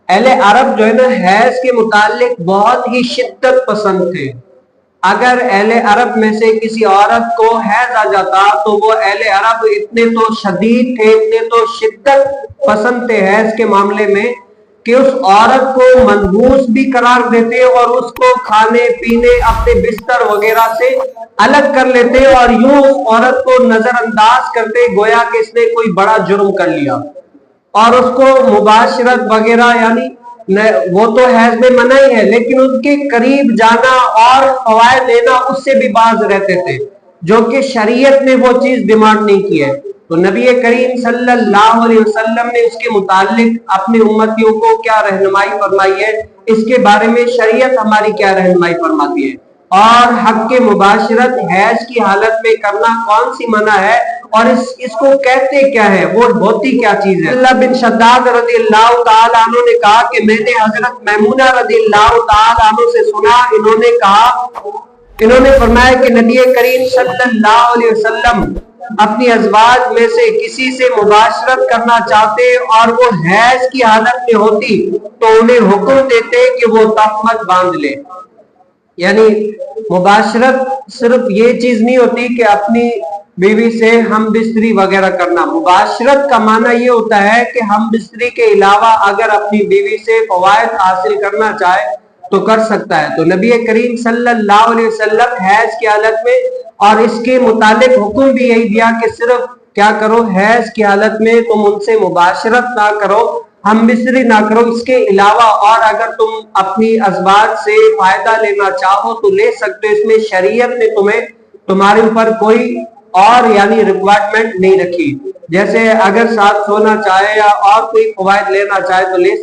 اہل عرب جو ہے نا حیض کے متعلق بہت ہی شدت پسند تھے. اگر اہل عرب میں سے کسی عورت کو حیض آ جاتا تو وہ اہل عرب اتنے تو شدید تھے، اتنے تو شدت پسند تھے حیض کے معاملے میں کہ اس عورت کو منحوس بھی قرار دیتے اور اس کو کھانے پینے اپنے بستر وغیرہ سے الگ کر لیتے اور یوں اس عورت کو نظر انداز کرتے گویا کہ اس نے کوئی بڑا جرم کر لیا، اور اس کو مباشرت وغیرہ یعنی وہ تو حیض میں منع ہی ہے لیکن ان کے قریب جانا اور فوائد لینا اس سے بھی باز رہتے تھے، جو کہ شریعت نے وہ چیز ڈیمانڈ نہیں کی ہے. تو نبی کریم صلی اللہ علیہ وسلم نے اس کے متعلق اپنے امتیوں کو کیا رہنمائی فرمائی ہے، اس کے بارے میں شریعت ہماری کیا رہنمائی فرماتی ہے، اور حق کے مباشرت حیض کی حالت میں کرنا کون سی منع ہے اور اس کو کہتے کیا ہے، وہ ہوتی کیا چیز ہے. اللہ بن شداد رضی اللہ تعالیٰ عنہ نے کہا کہ میں نے حضرت میمونہ رضی اللہ تعالیٰ عنہ سے سنا، انہوں نے فرمایا کہ نبی کریم صلی اللہ علیہ وسلم اپنی ازواج میں سے کسی سے مباشرت کرنا چاہتے اور وہ حیض کی حالت میں ہوتی تو انہیں حکم دیتے کہ وہ تہمت باندھ لے. یعنی مباشرت صرف یہ چیز نہیں ہوتی کہ اپنی بیوی سے ہم بستری وغیرہ کرنا، مباشرت کا معنی یہ ہوتا ہے کہ ہم بستری کے علاوہ اگر اپنی بیوی سے فوائد حاصل کرنا چاہے تو کر سکتا ہے. تو نبی کریم صلی اللہ علیہ وسلم حیض کی حالت میں اور اس کے متعلق حکم بھی یہی دیا کہ صرف کیا کرو، حیض کی حالت میں تم ان سے مباشرت نہ کرو، ہم بستری نہ کرو، اس کے علاوہ اور اگر تم اپنی ازواج سے فائدہ لینا چاہو تو لے سکتے. اس میں شریعت نے تمہارے اوپر کوئی اور یعنی ریکوائرمنٹ نہیں رکھی، جیسے اگر ساتھ سونا چاہے یا اور کوئی فوائد لینا چاہے تو لے